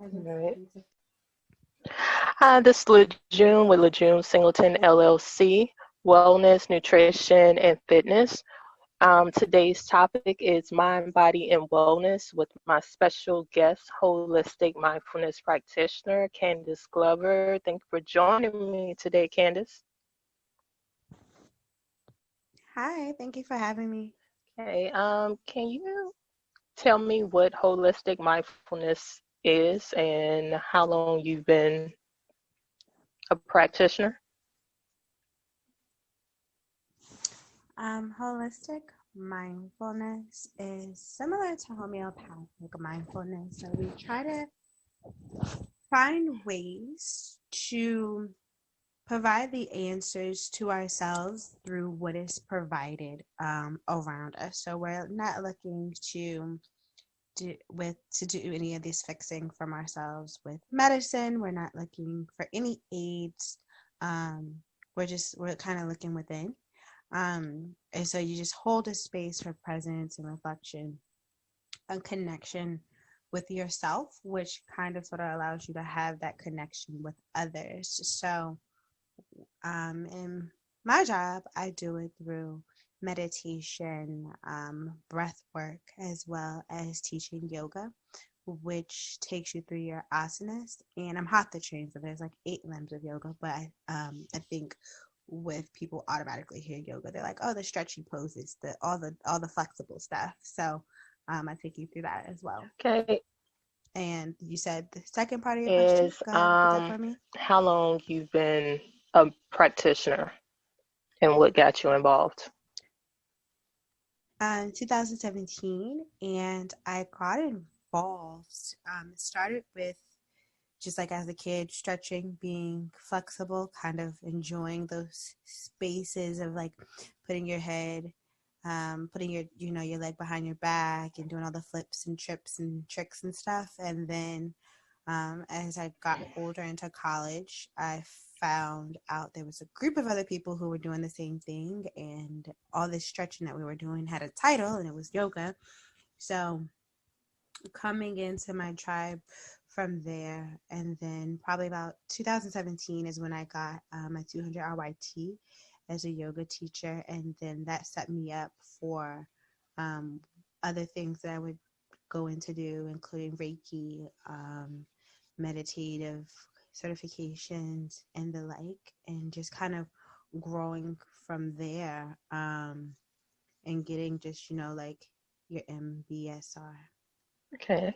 Right. Hi, this is Lejeune with Lejeune Singleton LLC, Wellness, Nutrition, and Fitness. Today's topic is Mind, Body, and Wellness with my special guest, Holistic Mindfulness Practitioner, Candace Glover. Thank you for joining me today, Candace. Hi, thank you for having me. Okay, can you tell me what holistic mindfulness is and how long you've been a practitioner? Holistic mindfulness is similar to homeopathic mindfulness. So we try to find ways to provide the answers to ourselves through what is provided around us. So we're not looking to do any of this fixing from ourselves with medicine. We're not looking for any aids. Um, we're kind of looking within. And so you just hold a space for presence and reflection and connection with yourself, which kind of sort of allows you to have that connection with others. So, in my job, I do it through meditation, breath work, as well as teaching yoga, which takes you through your asanas. And I'm hatha trained, so there's like 8 limbs of yoga, but I think with people automatically hear yoga, they're like, oh, the stretchy poses, the flexible stuff. So I take you through that as well. Okay, And you said the second part of your question. is Go ahead, repeat that for me. how long you've been a practitioner and what got you involved. 2017, and I got involved. It started with just like as a kid, stretching, being flexible, kind of enjoying those spaces of like putting your head, putting your leg behind your back and doing all the flips and trips and tricks and stuff. And then as I got older into college, I found out there was a group of other people who were doing the same thing, and all this stretching that we were doing had a title, and it was yoga. So coming into my tribe from there, and then probably about 2017 is when I got my 200 RYT as a yoga teacher, and then that set me up for um, other things that I would go in to do, including Reiki, meditative certifications, and the like, and just kind of growing from there, and getting just like your MBSR. Okay.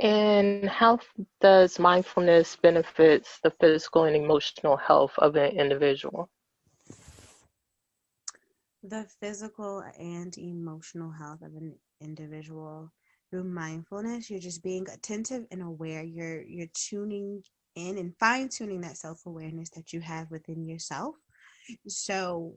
And how does mindfulness benefits the physical and emotional health of an individual? The physical and emotional health of an individual through mindfulness. You're just being attentive and aware. You're tuning in and fine tuning that self awareness that you have within yourself. So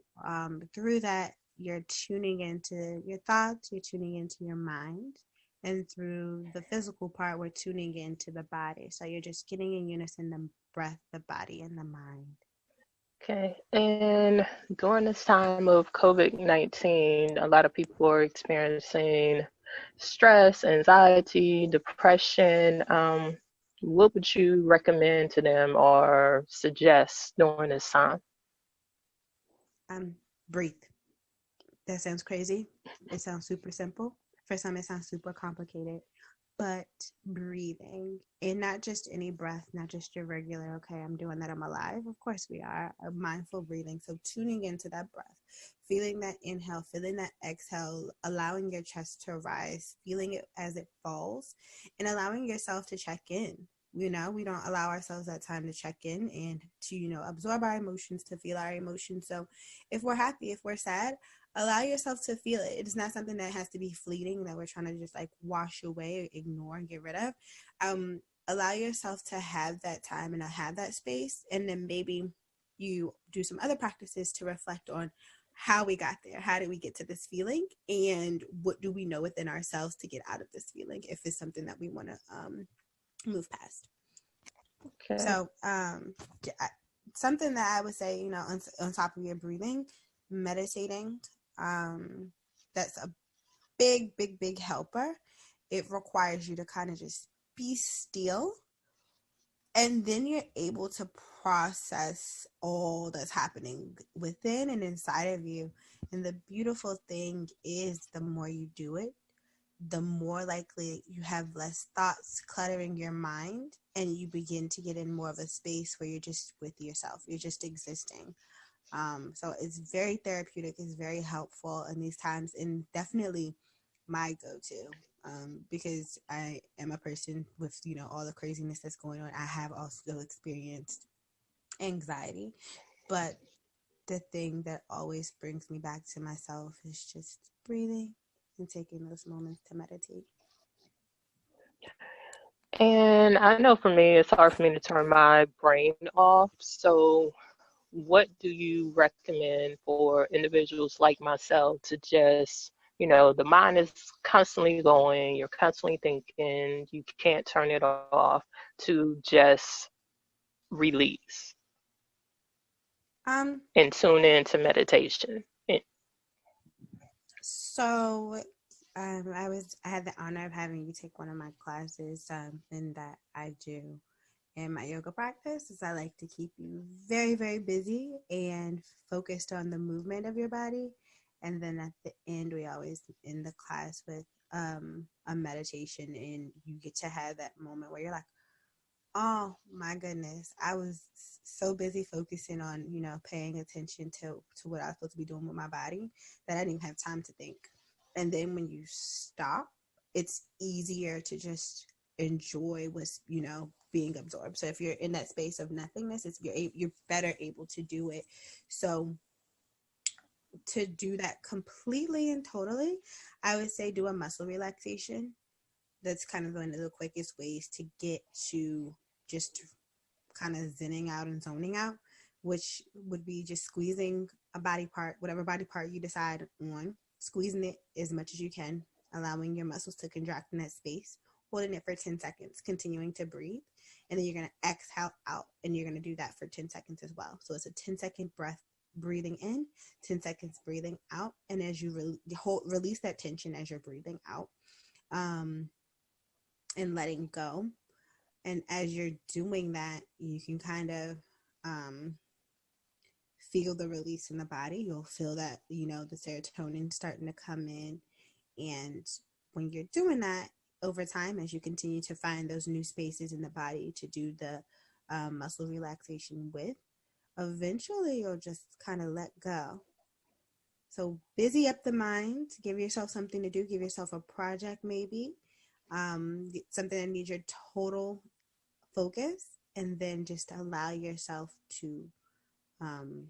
through that, you're tuning into your thoughts. You're tuning into your mind. And through the physical part, we're tuning into the body. So you're just getting in unison the breath, the body, and the mind. Okay. And during this time of COVID-19, a lot of people are experiencing stress, anxiety, depression. What would you recommend to them or suggest during this time? Um, Breathe. That sounds crazy. It sounds super simple. For some, it sounds super complicated. But breathing, and not just any breath, not just your regular, okay, I'm doing that, I'm alive. Of course, we are a mindful breathing. So, tuning into that breath, feeling that inhale, feeling that exhale, allowing your chest to rise, feeling it as it falls, and allowing yourself to check in. We don't allow ourselves that time to check in and to, absorb our emotions, to feel our emotions. So, if we're happy, if we're sad, allow yourself to feel it. It's not something that has to be fleeting, that we're trying to just like wash away, ignore, and get rid of. Allow yourself to have that time and to have that space, and then maybe you do some other practices to reflect on how we got there. How did we get to this feeling, and what do we know within ourselves to get out of this feeling if it's something that we want to move past. Okay. So something that I would say, on top of your breathing, meditating, um, that's a big, big, big helper. It requires you to kind of just be still And then you're able to process all that's happening within and inside of you. And the beautiful thing is, the more you do it, the more likely you have less thoughts cluttering your mind, and you begin to get in more of a space where you're just with yourself. You're just existing. So it's very therapeutic. It's very helpful in these times, and definitely my go-to. Because I am a person with, all the craziness that's going on. I have also experienced anxiety, but the thing that always brings me back to myself is just breathing and taking those moments to meditate. And I know for me, it's hard for me to turn my brain off. So, what do you recommend for individuals like myself to just, the mind is constantly going, you're constantly thinking, you can't turn it off, to just release Um, and tune into meditation? so I had the honor of having you take one of my classes, and that I do in my yoga practice is I like to keep you very, very busy and focused on the movement of your body. And then at the end, we always end the class with a meditation, and you get to have that moment where you're like, oh my goodness, I was so busy focusing on, paying attention to what I was supposed to be doing with my body, that I didn't even have time to think. And then when you stop, it's easier to just enjoy what's, being absorbed. So if you're in that space of nothingness, you're better able to do it. So to do that completely and totally, I would say do a muscle relaxation. That's kind of one of the quickest ways to get to just kind of zenning out and zoning out, which would be just squeezing a body part, whatever body part you decide on, squeezing it as much as you can, allowing your muscles to contract in that space, holding it for 10 seconds, continuing to breathe. And then you're going to exhale out, and you're going to do that for 10 seconds as well. So it's a 10-second breath, breathing in, 10 seconds breathing out. And as you release that tension as you're breathing out, um, and letting go. And as you're doing that, you can kind of um, feel the release in the body. You'll feel that, the serotonin starting to come in. And when you're doing that over time, as you continue to find those new spaces in the body to do the muscle relaxation with, eventually you'll just kind of let go. So busy up the mind, give yourself something to do, give yourself a project maybe, something that needs your total focus, and then just allow yourself to um,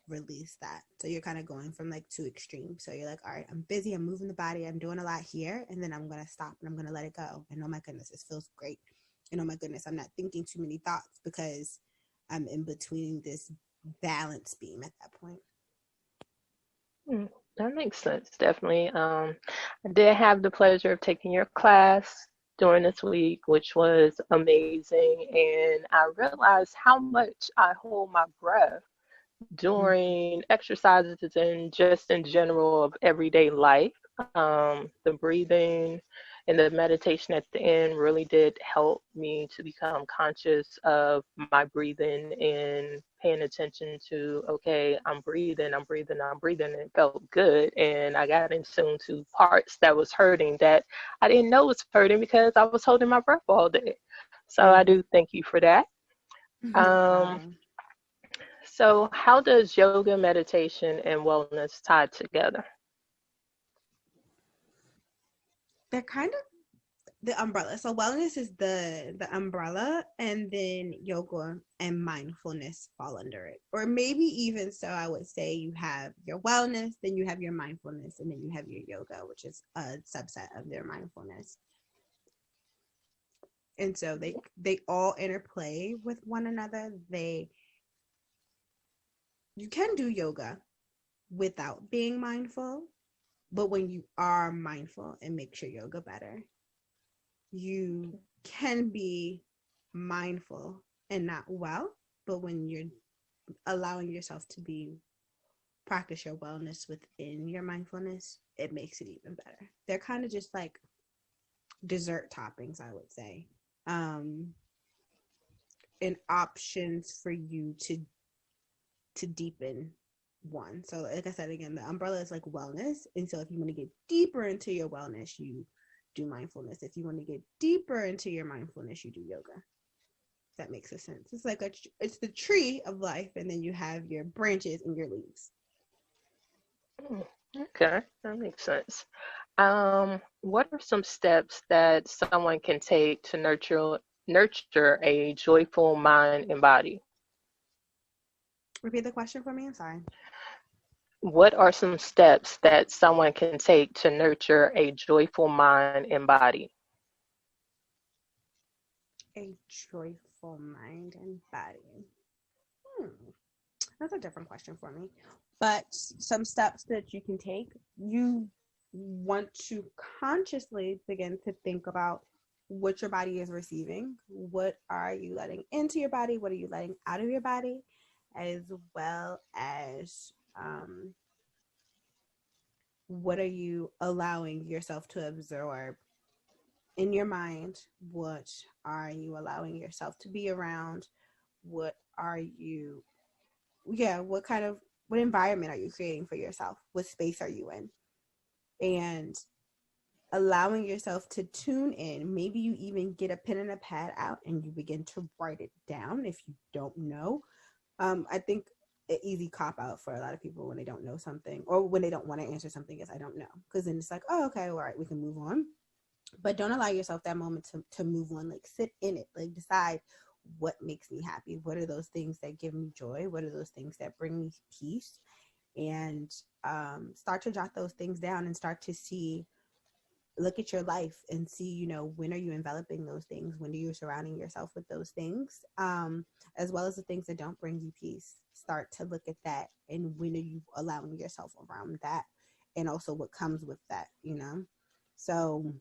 release that. So you're kind of going from like two extremes. So you're like, all right, I'm busy, I'm moving the body, I'm doing a lot here, and then I'm going to stop and I'm going to let it go. And oh my goodness, this feels great. And oh my goodness, I'm not thinking too many thoughts because I'm in between this balance beam at that point. Mm, that makes sense, definitely. I did have the pleasure of taking your class during this week, which was amazing, and I realized how much I hold my breath Mm-hmm. during exercises and just in general of everyday life. The breathing and the meditation at the end really did help me to become conscious of my breathing and paying attention to, okay, I'm breathing, I'm breathing, I'm breathing. And it felt good. And I got in tune to parts that was hurting that I didn't know was hurting because I was holding my breath all day. So I Mm-hmm. do thank you for that. No Um, problem. so, how does yoga, meditation, and wellness tie together? They're kind of the umbrella. So wellness is the umbrella, and then yoga and mindfulness fall under it. Or maybe even so, I would say you have your wellness, then you have your mindfulness, and then you have your yoga, which is a subset of their mindfulness. And so they all interplay with one another. They You can do yoga without being mindful, but when you are mindful, it makes your yoga better. You can be mindful and not well, but when you're allowing yourself to be practice your wellness within your mindfulness, it makes it even better. They're kind of just like dessert toppings, I would say. Um, and options for you to deepen one. So like I said again, the umbrella is like wellness. And so if you want to get deeper into your wellness, you do mindfulness. If you want to get deeper into your mindfulness, you do yoga. That makes a sense. It's like it's the tree of life, and then you have your branches and your leaves. Okay, that makes sense. What are some steps that someone can take to nurture a joyful mind and body? Repeat the question for me. I'm sorry. What are some steps that someone can take to nurture a joyful mind and body? A joyful mind and body. Hmm. That's a different question for me. But some steps that you can take, you want to consciously begin to think about what your body is receiving. What are you letting into your body? What are you letting out of your body? As well as what are you allowing yourself to absorb in your mind? What are you allowing yourself to be around? What are you, yeah, what environment are you creating for yourself? What space are you in? And allowing yourself to tune in. Maybe you even get a pen and a pad out and you begin to write it down if you don't know. I think an easy cop out for a lot of people when they don't know something or when they don't want to answer something is I don't know. Because then it's like, oh, okay, all right, we can move on. But don't allow yourself that moment to move on. Like sit in it. Like decide what makes me happy. What are those things that give me joy? What are those things that bring me peace? And start to jot those things down and start to see, look at your life and see, when are you enveloping those things? When are you surrounding yourself with those things? As well as the things that don't bring you peace. Start to look at that, and when are you allowing yourself around that? And also what comes with that. So,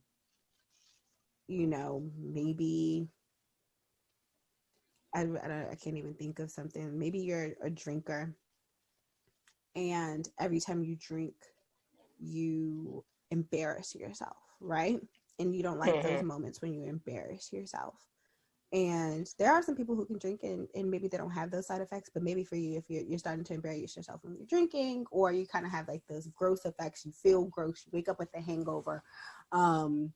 maybe I can't even think of something. Maybe you're a drinker, and every time you drink, you embarrass yourself, right? And you don't like those Hmm. moments when you embarrass yourself. And there are some people who can drink and maybe they don't have those side effects, but maybe for you, if you're starting to embarrass yourself when you're drinking, or you kind of have like those gross effects, you feel gross, you wake up with a hangover, um,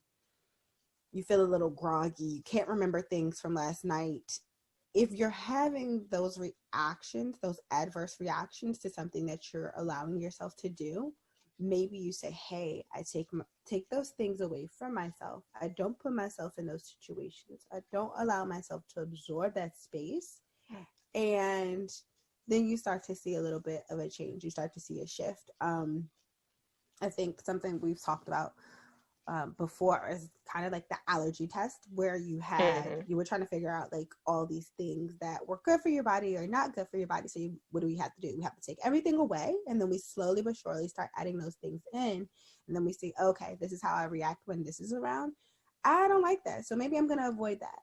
you feel a little groggy, you can't remember things from last night. If you're having those reactions, those adverse reactions to something that you're allowing yourself to do, maybe you say, hey, I take those things away from myself. I don't put myself in those situations. I don't allow myself to absorb that space. And then you start to see a little bit of a change. You start to see a shift. I think something we've talked about before is kind of like the allergy test, where Hmm. you were trying to figure out like all these things that were good for your body or not good for your body. So what do we have to do? We have to take everything away, and then we slowly but surely start adding those things in, and then we see, okay, this is how I react when this is around. I don't like that, so maybe I'm going to avoid that.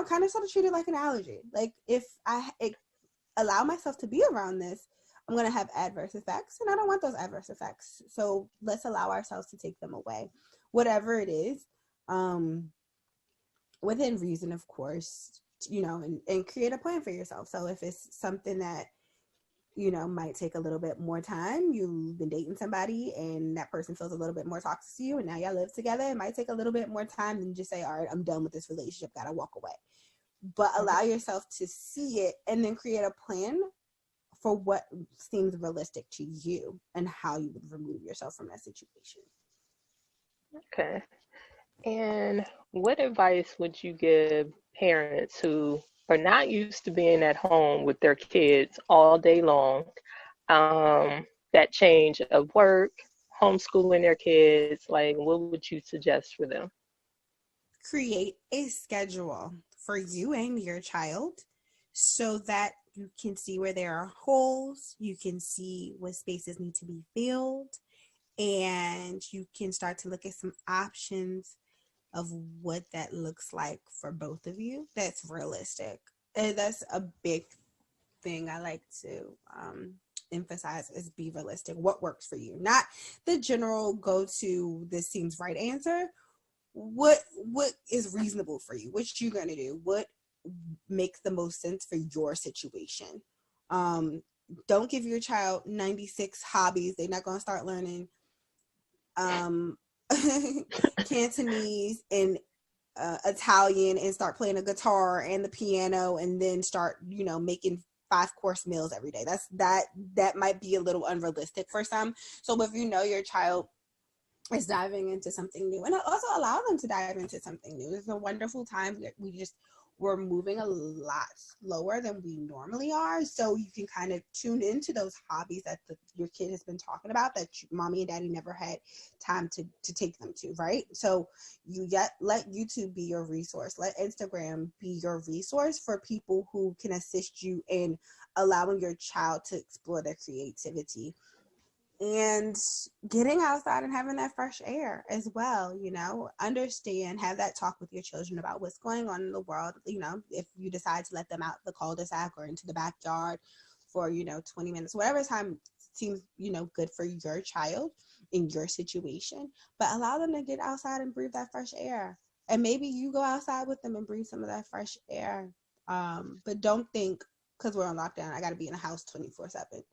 Kind of sort of treat it like an allergy. Like if allow myself to be around this, I'm going to have adverse effects, and I don't want those adverse effects. So let's allow ourselves to take them away, whatever it is, um, within reason, of course, and create a plan for yourself. So if it's something that, might take a little bit more time, you've been dating somebody and that person feels a little bit more toxic to you, and now y'all live together, it might take a little bit more time than just say, all right, I'm done with this relationship, gotta walk away. But allow yourself to see it and then create a plan for what seems realistic to you and how you would remove yourself from that situation. Okay. And what advice would you give parents who are not used to being at home with their kids all day long? That change of work, homeschooling their kids, like what would you suggest for them? Create a schedule for you and your child so that you can see where there are holes, you can see what spaces need to be filled, and you can start to look at some options of what that looks like for both of you that's realistic. And that's a big thing I like to emphasize is be realistic. What works for you, not the general go to this seems right answer. What is reasonable for you? What you gonna do? What makes the most sense for your situation. Don't give your child 96 hobbies. They're not going to start learning um, Cantonese and Italian and start playing a guitar and the piano and then start, making 5-course meals every day. That might be a little unrealistic for some. So if your child is diving into something new, and also allow them to dive into something new. It's a wonderful time. We're moving a lot slower than we normally are, so you can kind of tune into those hobbies that your kid has been talking about that mommy and daddy never had time to take them to, right? So let YouTube be your resource, let Instagram be your resource for people who can assist you in allowing your child to explore their creativity and getting outside and having that fresh air as well. Understand, have that talk with your children about what's going on in the world. If you decide to let them out the cul-de-sac or into the backyard for 20 minutes, whatever time seems good for your child in your situation, but allow them to get outside and breathe that fresh air. And maybe you go outside with them and breathe some of that fresh air. But don't think because we're on lockdown I got to be in the house 24/7.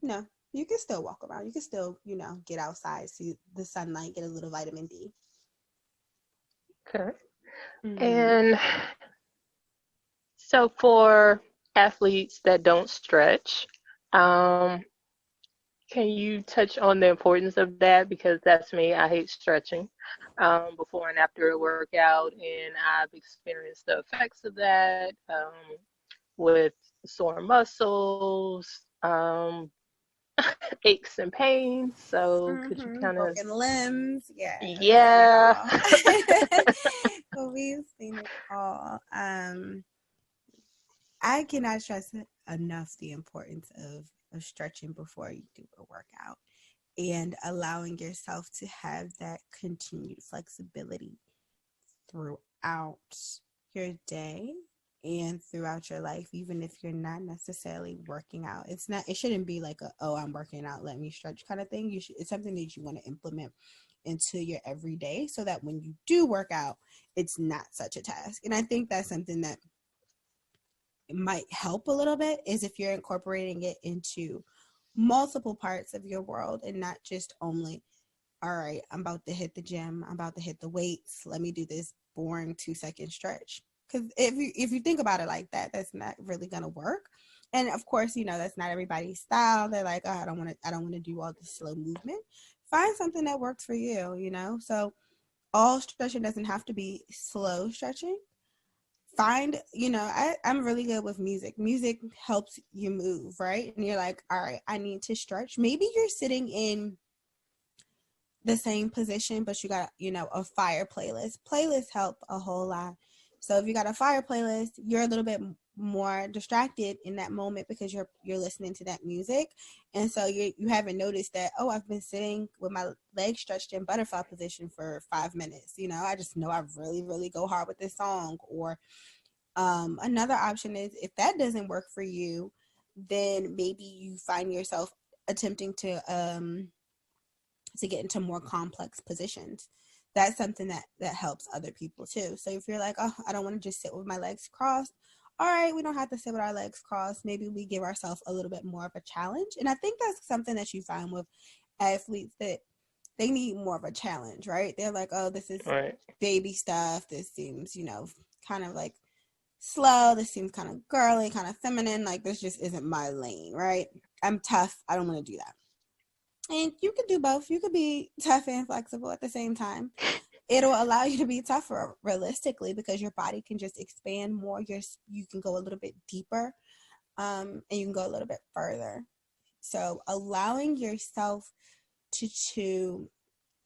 No, you can still walk around. You can still, get outside, see the sunlight, get a little vitamin D. Okay. Mm-hmm. And so for athletes that don't stretch, um, can you touch on the importance of that? Because that's me. I hate stretching before and after a workout, and I've experienced the effects of that with sore muscles, aches and pains. So could you Mm-hmm. kind of, Broken limbs. Yeah, we've seen it yeah. all. Well, we've seen it all. I cannot stress enough the importance of stretching before you do a workout and allowing yourself to have that continued flexibility throughout your day and throughout your life, even if you're not necessarily working out. It shouldn't be like I'm working out, let me stretch kind of thing. It's something that you want to implement into your everyday so that when you do work out, it's not such a task. And I think that's something that might help a little bit is if you're incorporating it into multiple parts of your world and not just only, all right, I'm about to hit the gym, I'm about to hit the weights, let me do this boring 2-second stretch. Because if you think about it like that, that's not really gonna work. And of course, that's not everybody's style. They're like, oh, I don't want to do all this slow movement. Find something that works for you. So all stretching doesn't have to be slow stretching. I'm really good with music. Music helps you move, right? And you're like, all right, I need to stretch. Maybe you're sitting in the same position, but you got, a fire playlist. Playlists help a whole lot. So if you got a fire playlist, you're a little bit more distracted in that moment because you're listening to that music. And so you haven't noticed that, oh, I've been sitting with my legs stretched in butterfly position for 5 minutes. I just know I really, really go hard with this song. Or another option is if that doesn't work for you, then maybe you find yourself attempting to get into more complex positions. That's something that helps other people too. So if you're like, oh, I don't want to just sit with my legs crossed, all right, we don't have to sit with our legs crossed. Maybe we give ourselves a little bit more of a challenge. And I think that's something that you find with athletes, that they need more of a challenge, right? They're like, oh, this is Right. baby stuff. This seems, kind of like slow. This seems kind of girly, kind of feminine. Like, this just isn't my lane, right? I'm tough. I don't want to do that. And you could do both. You could be tough and flexible at the same time. It'll allow you to be tougher realistically because your body can just expand more. You can go a little bit deeper, and you can go a little bit further. So allowing yourself to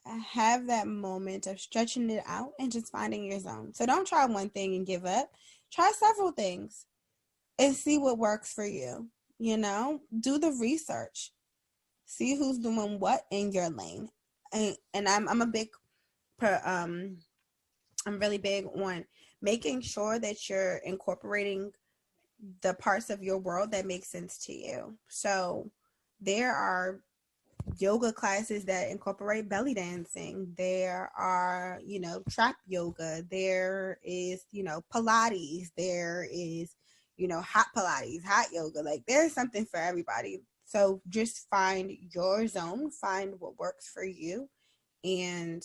have that moment of stretching it out and just finding your zone. So don't try one thing and give up. Try several things and see what works for you. Do the research. See who's doing what in your lane. And I'm a big I'm really big on making sure that you're incorporating the parts of your world that make sense to you. So there are yoga classes that incorporate belly dancing. There are, trap yoga. There is, Pilates. There is, hot Pilates, hot yoga. Like there's something for everybody. So just find your zone, find what works for you, and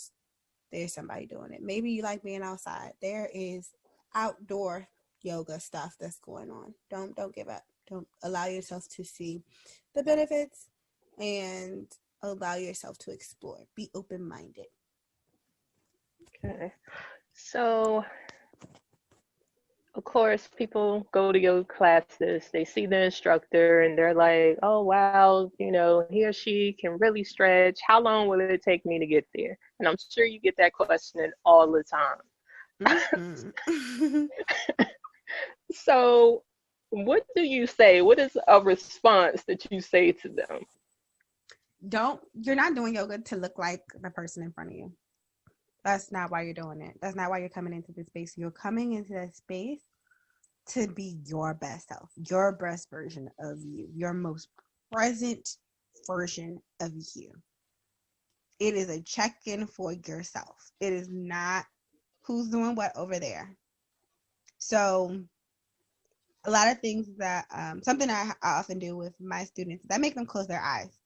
there's somebody doing it. Maybe you like being outside. There is outdoor yoga stuff that's going on. Don't give up. Don't allow yourself to see the benefits and allow yourself to explore. Be open-minded. Okay. So, of course, people go to yoga classes, they see the instructor, and they're like, oh, wow, he or she can really stretch. How long will it take me to get there? And I'm sure you get that question all the time. Mm-hmm. So, what do you say? What is a response that you say to them? You're not doing yoga to look like the person in front of you. That's not why you're doing it. That's not why you're coming into this space. You're coming into that space to be your best self, your best version of you, your most present version of you. It is a check-in for yourself. It is not who's doing what over there. So a lot of things that something I often do with my students is I make them close their eyes.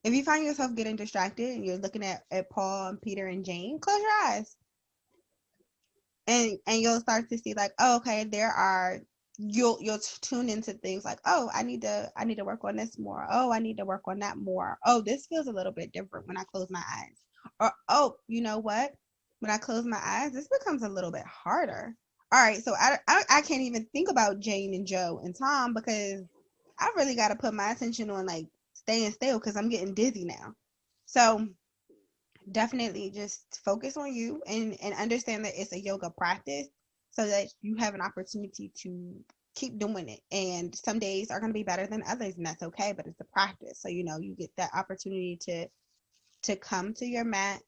If you find yourself getting distracted and you're looking at Paul and Peter and Jane, close your eyes. And you'll start to see like, oh, okay, you'll tune into things like, oh, I need to work on this more. Oh, I need to work on that more. Oh, this feels a little bit different when I close my eyes. Or, oh, you know what? When I close my eyes, this becomes a little bit harder. All right, so I can't even think about Jane and Joe and Tom because I really got to put my attention on like staying still because I'm getting dizzy now. So definitely just focus on you and understand that it's a yoga practice so that you have an opportunity to keep doing it. And some days are going to be better than others, and that's okay, but it's a practice. So, you get that opportunity to come to your mat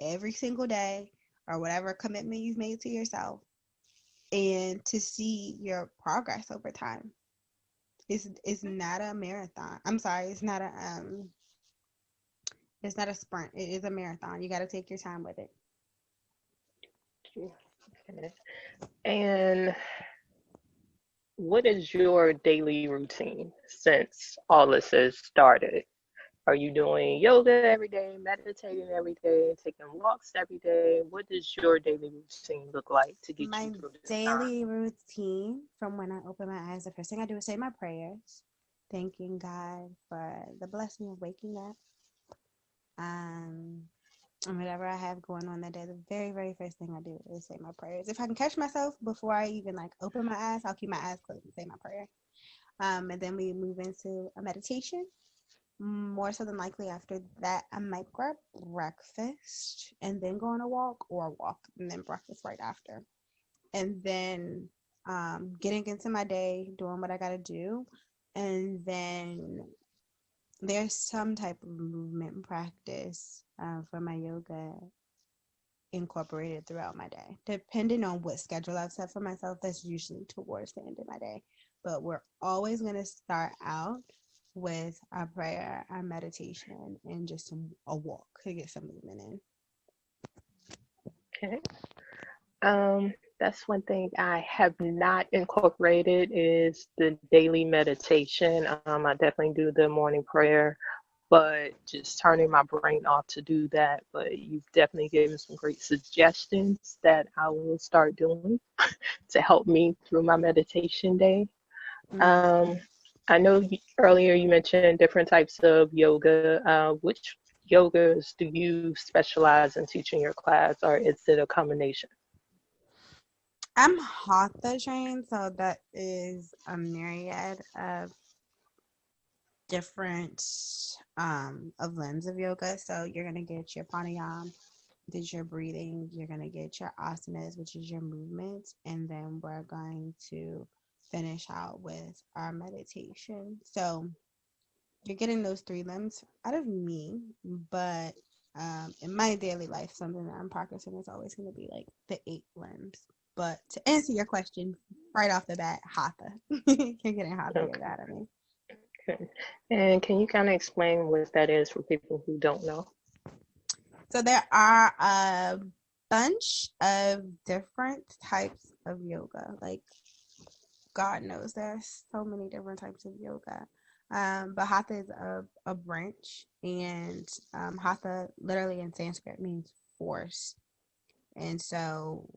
every single day or whatever commitment you've made to yourself and to see your progress over time. It's not a marathon. I'm sorry, it's not a sprint. It is a marathon. You got to take your time with it. Okay. And what is your daily routine since all this has started? Are you doing yoga every day, meditating every day, taking walks every day? What does your daily routine look like to get you My through this time? daily routine from when I open my eyes, the first thing I do is say my prayers, thanking God for the blessing of waking up. Um, and whatever I have going on that day, the very, very first thing I do is say my prayers. If I can catch myself before I even like open my eyes, I'll keep my eyes closed and say my prayer. And then we move into a meditation. More so than likely after that, I might grab breakfast and then go on a walk or walk and then breakfast right after. And then getting into my day, doing what I got to do. And then there's some type of movement practice for my yoga incorporated throughout my day. Depending on what schedule I've set for myself, that's usually towards the end of my day. But we're always going to start out with our prayer, our meditation, and just a walk to get some movement in. Okay. That's one thing I have not incorporated is the daily meditation. I definitely do the morning prayer, but just turning my brain off to do that. But you've definitely given some great suggestions that I will start doing to help me through my meditation day. Mm-hmm. Um, I know earlier you mentioned different types of yoga. Which yogas do you specialize in teaching your class, or is it a combination? I'm hatha trained, so that is a myriad of different of lens of yoga. So you're gonna get your pranayama, which is your breathing. You're gonna get your asanas, which is your movement, and then we're going to finish out with our meditation. So you're getting those three limbs out of me, but in my daily life, something that I'm practicing is always going to be like the 8 limbs. But to answer your question right off the bat, hatha. You're getting hatha yoga Okay. out of me. Okay. And can you kind of explain what that is for people who don't know? So there are a bunch of different types of yoga. Like God knows there's so many different types of yoga. But hatha is a branch, and hatha literally in Sanskrit means force. And so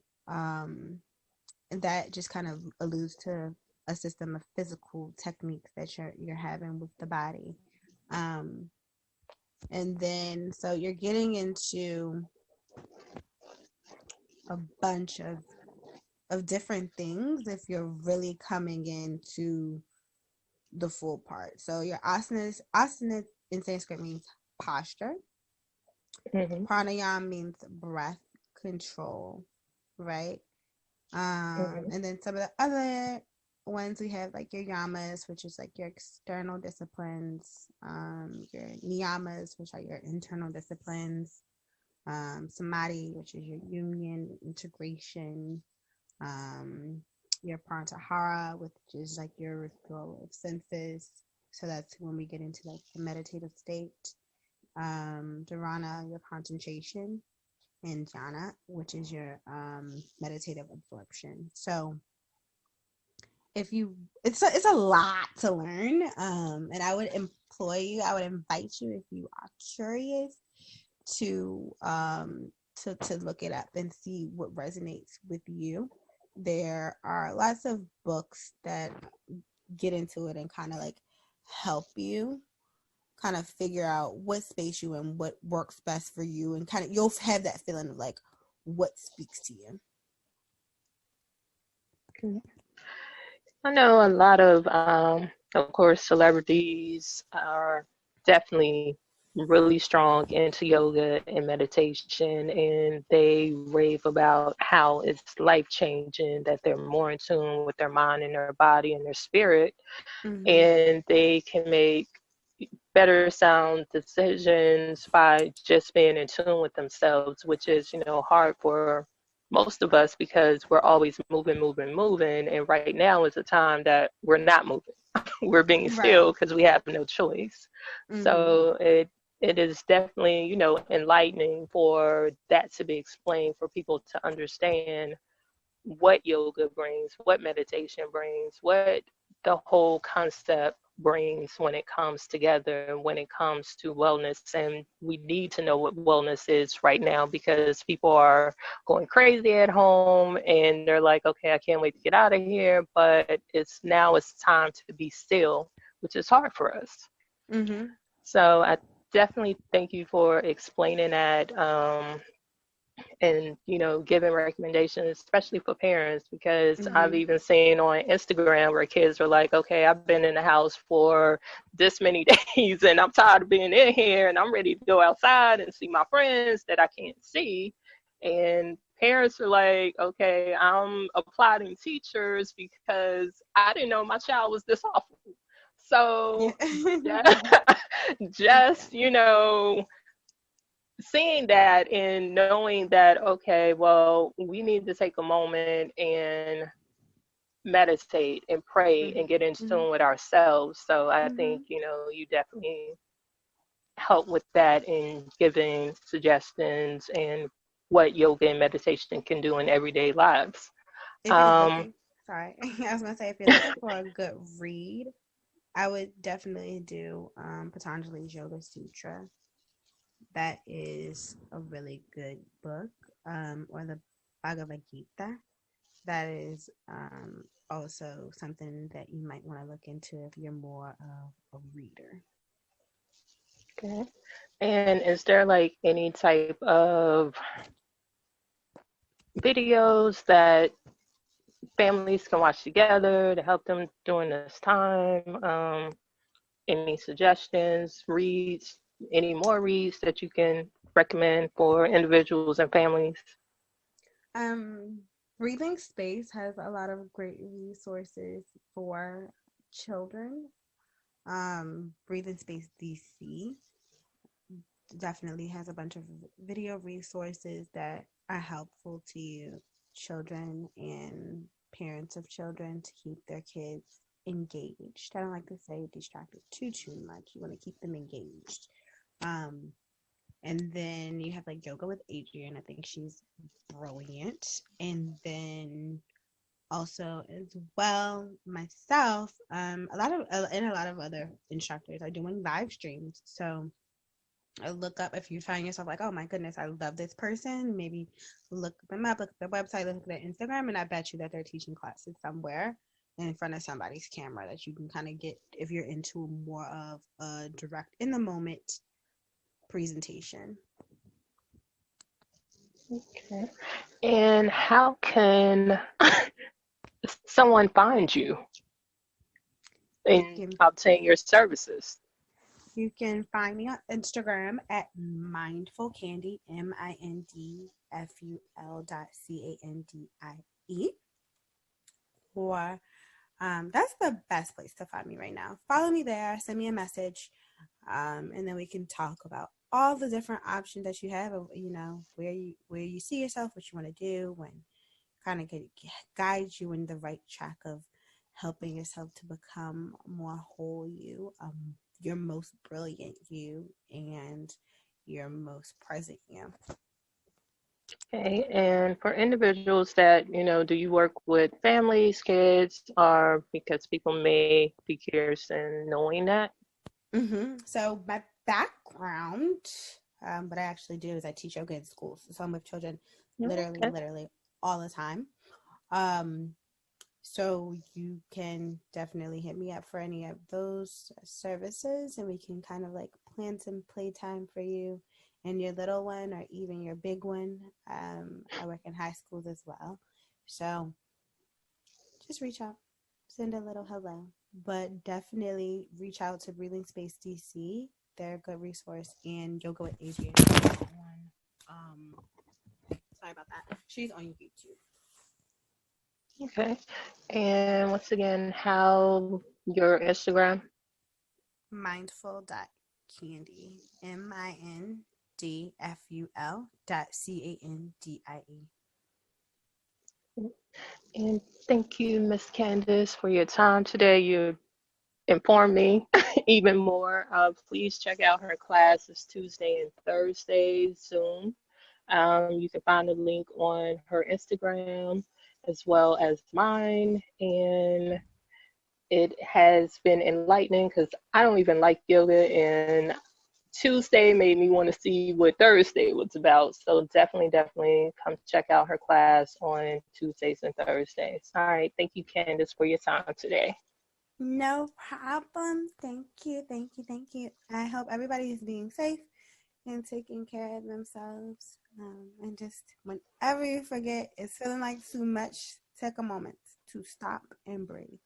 that just kind of alludes to a system of physical techniques that you're having with the body. Um, and then so you're getting into a bunch of different things if you're really coming into the full part. So your asana in Sanskrit means posture. Mm-hmm. Pranayama means breath control, right? Mm-hmm. And then some of the other ones we have like your yamas, which is like your external disciplines, your niyamas, which are your internal disciplines, samadhi, which is your union, integration, um, your prantahara, which is like your withdrawal of senses. So that's when we get into like the meditative state. Dharana, your concentration, and jhana, which is your meditative absorption. So if you, it's a lot to learn, and I would employ you, I would invite you if you are curious to to look it up and see what resonates with you. There are lots of books that get into it and kind of like help you kind of figure out what space you in, what works best for you, and kind of you'll have that feeling of like what speaks to you. I know a lot of course, celebrities are definitely really strong into yoga and meditation, and they rave about how it's life changing, that they're more in tune with their mind and their body and their spirit, Mm-hmm. and they can make better sound decisions by just being in tune with themselves, which is, hard for most of us because we're always moving, moving, moving. And right now is a time that we're not moving. We're being Right. still because we have no choice. Mm-hmm. So it is definitely, enlightening for that to be explained for people to understand what yoga brings, what meditation brings, what the whole concept brings when it comes together, when it comes to wellness. And we need to know what wellness is right now because people are going crazy at home and they're like, okay, I can't wait to get out of here. But it's time to be still, which is hard for us. Mm-hmm. So I definitely thank you for explaining that. And giving recommendations, especially for parents, because I've Mm-hmm. even seen on Instagram where kids are like, okay, I've been in the house for this many days and I'm tired of being in here and I'm ready to go outside and see my friends that I can't see. And parents are like, okay, I'm applauding teachers because I didn't know my child was this awful. Yeah. So just seeing that and knowing that, okay, well, we need to take a moment and meditate and pray and get in Mm-hmm. tune with ourselves. So I Mm-hmm. think, you definitely help with that in giving suggestions and what yoga and meditation can do in everyday lives. If you're Um, looking, sorry, I was gonna say if you're looking for a good read, I would definitely do Patanjali's Yoga Sutra. That is a really good book. Or the Bhagavad Gita. That is also something that you might want to look into if you're more of a reader. okay. And is there like any type of videos that families can watch together to help them during this time? Any suggestions, reads, any more reads that you can recommend for individuals and families? Um, Breathing Space has a lot of great resources for children. Breathing Space DC definitely has a bunch of video resources that are helpful to you, children and parents of children, to keep their kids engaged. I don't like to say distracted too much. You want to keep them engaged. Um, and then you have like yoga with Adrienne. I think she's brilliant. And then also as well myself, a lot of other instructors are doing live streams. So I look up if you find yourself like, oh my goodness, I love this person. Maybe look them up, look at their website, look at their Instagram, and I bet you that they're teaching classes somewhere in front of somebody's camera that you can kind of get if you're into more of a direct in the moment presentation. Okay. And how can someone find you You and can obtain your services? you can find me on Instagram at mindful candy mindful.candie, or that's the best place to find me right now. Follow me there, send me a message, and then we can talk about all the different options that you have of, where you see yourself, what you want to do, and kind of guide you in the right track of helping yourself to become more whole you, your most brilliant you, and your most present you. Okay. And for individuals that, do you work with families, kids, or because people may be curious in knowing that? So my background, what I actually do is I teach yoga in schools. So I'm with children Okay. literally all the time. Um, so you can definitely hit me up for any of those services, and we can kind of like plan some playtime for you and your little one or even your big one. I work in high schools as well. So just reach out, send a little hello, but definitely reach out to Breathing Space DC. They're a good resource, and Yoga with Adrienne on sorry about that. She's on YouTube. Okay. And once again, how your Instagram? Mindful.candy. mindful.candie. And thank you, Miss Candace, for your time today. You informed me even more. Please check out her classes Tuesday and Thursday Zoom. You can find the link on her Instagram as well as mine. And it has been enlightening because I don't even like yoga, and Tuesday made me want to see what Thursday was about. So definitely come check out her class on Tuesdays and Thursdays. All right. Thank you, Candace, for your time today. No problem. Thank you. Thank you. Thank you. I hope everybody is being safe and taking care of themselves. And just whenever you forget, it's feeling like too much, take a moment to stop and breathe.